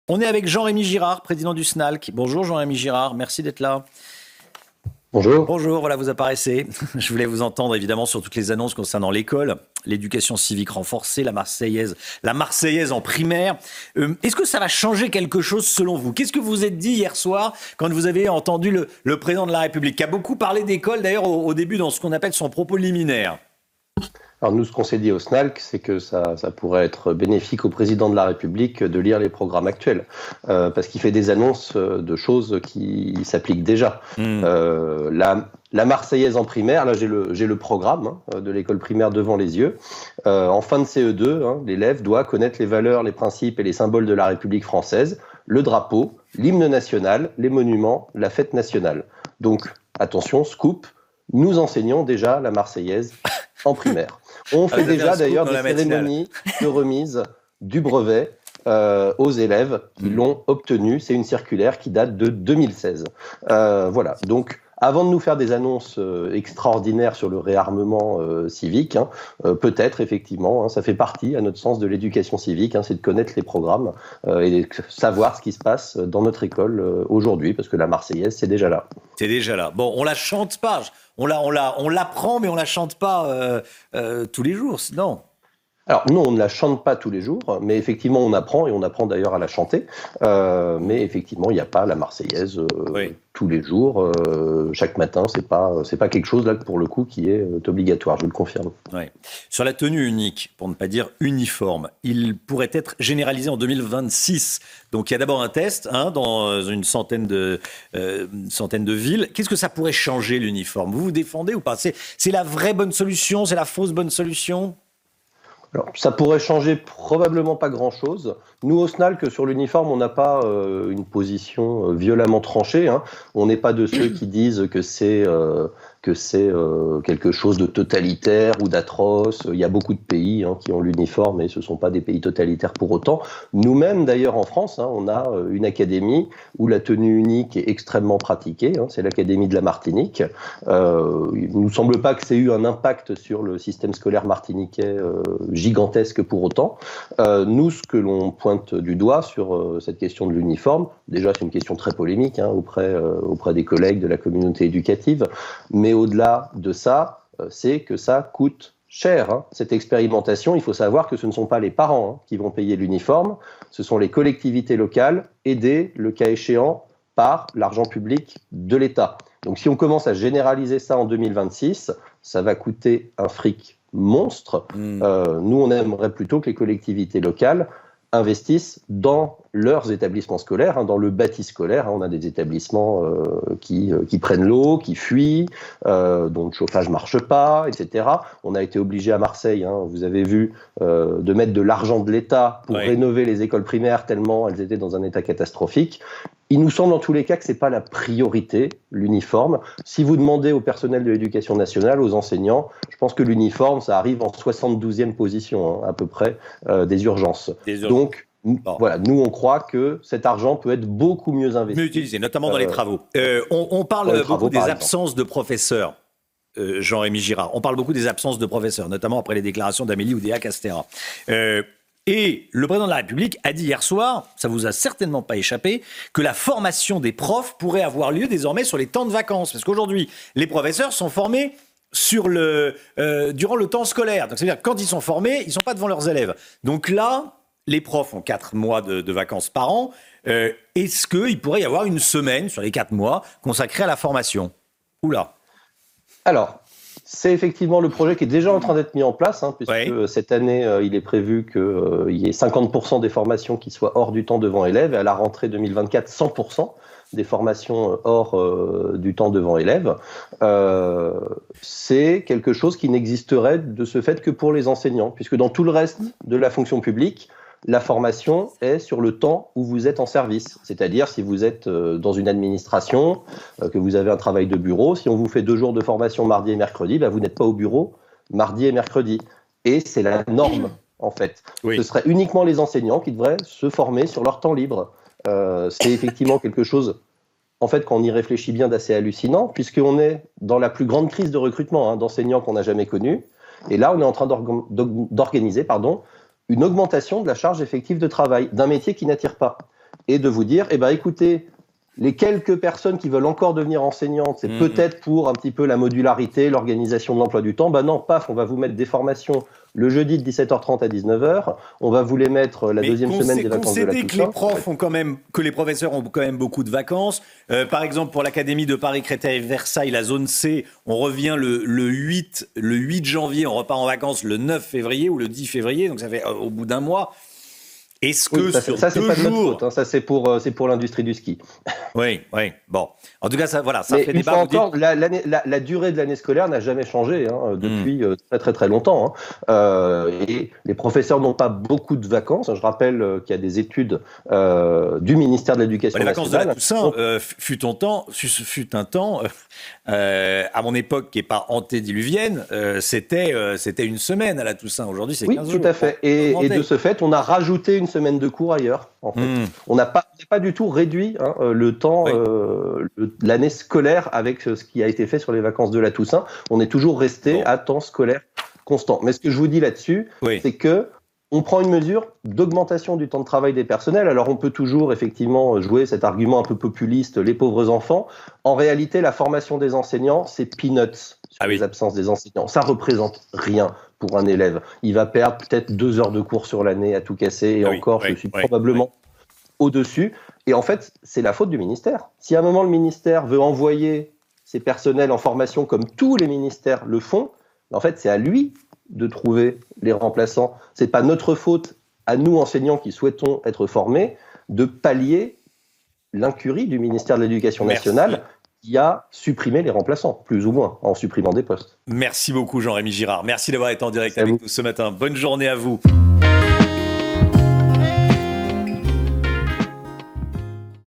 On est avec Jean-Rémy Girard, président du SNALC. Bonjour Jean-Rémy Girard, merci d'être là. Bonjour. Bonjour, voilà, vous apparaissez. Je voulais vous entendre évidemment sur toutes les annonces concernant l'école, l'éducation civique renforcée, la Marseillaise en primaire. Est-ce que ça va changer quelque chose selon vous ? Qu'est-ce que vous vous êtes dit hier soir quand vous avez entendu le président de la République, qui a beaucoup parlé d'école d'ailleurs au début dans ce qu'on appelle son propos liminaire ? Alors nous, ce qu'on s'est dit au SNALC, c'est que ça pourrait être bénéfique au président de la République de lire les programmes actuels, parce qu'il fait des annonces de choses qui s'appliquent déjà. La Marseillaise en primaire, là j'ai le programme de l'école primaire devant les yeux. En fin de CE2, l'élève doit connaître les valeurs, les principes et les symboles de la République française, le drapeau, l'hymne national, les monuments, la fête nationale. Donc attention, scoop, nous enseignons déjà la Marseillaise en primaire. On fait déjà d'ailleurs des cérémonies de remise du brevet aux élèves qui l'ont obtenu. C'est une circulaire qui date de 2016. Voilà, donc avant de nous faire des annonces extraordinaires sur le réarmement civique, peut-être effectivement, ça fait partie à notre sens de l'éducation civique, c'est de connaître les programmes et de savoir ce qui se passe dans notre école aujourd'hui, parce que la Marseillaise, c'est déjà là. C'est déjà là. Bon, on la chante pas. On l'apprend, mais on la chante pas tous les jours, sinon. Alors non, on ne la chante pas tous les jours, mais effectivement on apprend, et on apprend d'ailleurs à la chanter. Mais effectivement, il n'y a pas la Marseillaise tous les jours, chaque matin. C'est pas quelque chose là pour le coup qui est obligatoire, je le confirme. Ouais. Sur la tenue unique, pour ne pas dire uniforme, il pourrait être généralisé en 2026. Donc il y a d'abord un test dans une centaine de villes. Qu'est-ce que ça pourrait changer l'uniforme ? Vous défendez ou pas ? C'est la vraie bonne solution ? C'est la fausse bonne solution ? Alors, ça pourrait changer probablement pas grand-chose. Nous, au SNALC, sur l'uniforme, on n'a pas une position violemment tranchée. On n'est pas de ceux qui disent que c'est quelque chose de totalitaire ou d'atroce. Il y a beaucoup de pays qui ont l'uniforme et ce ne sont pas des pays totalitaires pour autant. Nous-mêmes, d'ailleurs, en France, on a une académie où la tenue unique est extrêmement pratiquée. C'est l'Académie de la Martinique. Il ne nous semble pas que c'est eu un impact sur le système scolaire martiniquais gigantesque pour autant. Nous, ce que l'on pointe du doigt sur cette question de l'uniforme, déjà c'est une question très polémique auprès des collègues de la communauté éducative, mais au-delà de ça, c'est que ça coûte cher. Cette expérimentation, il faut savoir que ce ne sont pas les parents qui vont payer l'uniforme, ce sont les collectivités locales, aidées, le cas échéant, par l'argent public de l'État. Donc si on commence à généraliser ça en 2026, ça va coûter un fric monstre. Nous, on aimerait plutôt que les collectivités locales investissent dans leurs établissements scolaires, dans le bâti scolaire. On a des établissements qui prennent l'eau, qui fuient, dont le chauffage ne marche pas, etc. On a été obligé à Marseille, vous avez vu, de mettre de l'argent de l'État pour rénover les écoles primaires tellement elles étaient dans un état catastrophique. Il nous semble en tous les cas que ce n'est pas la priorité, l'uniforme. Si vous demandez au personnel de l'éducation nationale, aux enseignants, je pense que l'uniforme, ça arrive en 72e position, à peu près, des urgences. Donc, voilà, nous, on croit que cet argent peut être beaucoup mieux investi. Mieux utilisé, notamment dans les travaux. On parle beaucoup des absences de professeurs, Jean-Rémy Girard. On parle beaucoup des absences de professeurs, notamment après les déclarations d'Amélie Oudéa-Castéra. Et le président de la République a dit hier soir, ça vous a certainement pas échappé, que la formation des profs pourrait avoir lieu désormais sur les temps de vacances. Parce qu'aujourd'hui, les professeurs sont formés durant le temps scolaire. Donc, c'est-à-dire que quand ils sont formés, ils ne sont pas devant leurs élèves. Donc là, les profs ont 4 mois de vacances par an. Est-ce qu'il pourrait y avoir une semaine sur les 4 mois consacrée à la formation ? Oula. Alors, c'est effectivement le projet qui est déjà en train d'être mis en place, puisque cette année, il est prévu qu'il y ait 50% des formations qui soient hors du temps devant élèves, et à la rentrée 2024, 100% des formations hors du temps devant élèves. C'est quelque chose qui n'existerait de ce fait que pour les enseignants, puisque dans tout le reste de la fonction publique, la formation est sur le temps où vous êtes en service. C'est-à-dire, si vous êtes dans une administration, que vous avez un travail de bureau, si on vous fait 2 jours de formation mardi et mercredi, vous n'êtes pas au bureau mardi et mercredi. Et c'est la norme, en fait. Ce serait uniquement les enseignants qui devraient se former sur leur temps libre. C'est effectivement quelque chose, en fait, quand on y réfléchit bien, d'assez hallucinant, puisqu'on est dans la plus grande crise de recrutement d'enseignants qu'on n'a jamais connue. Et là, on est en train d'organiser une augmentation de la charge effective de travail d'un métier qui n'attire pas. et de vous dire, eh ben, écoutez, les quelques personnes qui veulent encore devenir enseignantes, c'est peut-être pour un petit peu la modularité, l'organisation de l'emploi du temps. Ben non, paf, on va vous mettre des formations le jeudi de 17h30 à 19h. On va vous les mettre la deuxième semaine des vacances de la Toussaint. Que les profs ont quand même, que les professeurs ont quand même beaucoup de vacances. Par exemple, pour l'Académie de Paris, Créteil et Versailles, la zone C, on revient le 8 janvier, on repart en vacances le 9 février ou le 10 février, donc ça fait au bout d'un mois. Est-ce que ça, sur ça c'est 2 pas de notre jours... faute, hein, ça c'est pour l'industrie du ski. Oui, bon. En tout cas, ça Mais fait une débat. fois encore, la durée de l'année scolaire n'a jamais changé depuis très très très longtemps. Et les professeurs n'ont pas beaucoup de vacances. Je rappelle qu'il y a des études du ministère de l'Éducation nationale. Les vacances de la Toussaint fut un temps, à mon époque qui n'est pas antédiluvienne, c'était une semaine à la Toussaint. Aujourd'hui, c'est 15 jours. Oui, tout à fait. Et de ce fait, on a rajouté une semaine de cours ailleurs. En fait. On n'a pas du tout réduit le temps, l'année scolaire avec ce qui a été fait sur les vacances de la Toussaint. On est toujours resté à temps scolaire constant. Mais ce que je vous dis là-dessus, c'est que on prend une mesure d'augmentation du temps de travail des personnels. Alors on peut toujours effectivement jouer cet argument un peu populiste, les pauvres enfants. En réalité, la formation des enseignants, c'est peanuts sur les absences des enseignants. Ça représente rien pour un élève. Il va perdre peut-être 2 heures de cours sur l'année à tout casser. Et je suis probablement au-dessus. Et en fait, c'est la faute du ministère. Si à un moment le ministère veut envoyer ses personnels en formation comme tous les ministères le font, en fait, c'est à lui de trouver les remplaçants. C'est pas notre faute, à nous enseignants qui souhaitons être formés, de pallier l'incurie du ministère de l'Éducation nationale qui a supprimé les remplaçants, plus ou moins, en supprimant des postes. Merci beaucoup Jean-Rémy Girard. Merci d'avoir été en direct avec nous ce matin. Bonne journée à vous.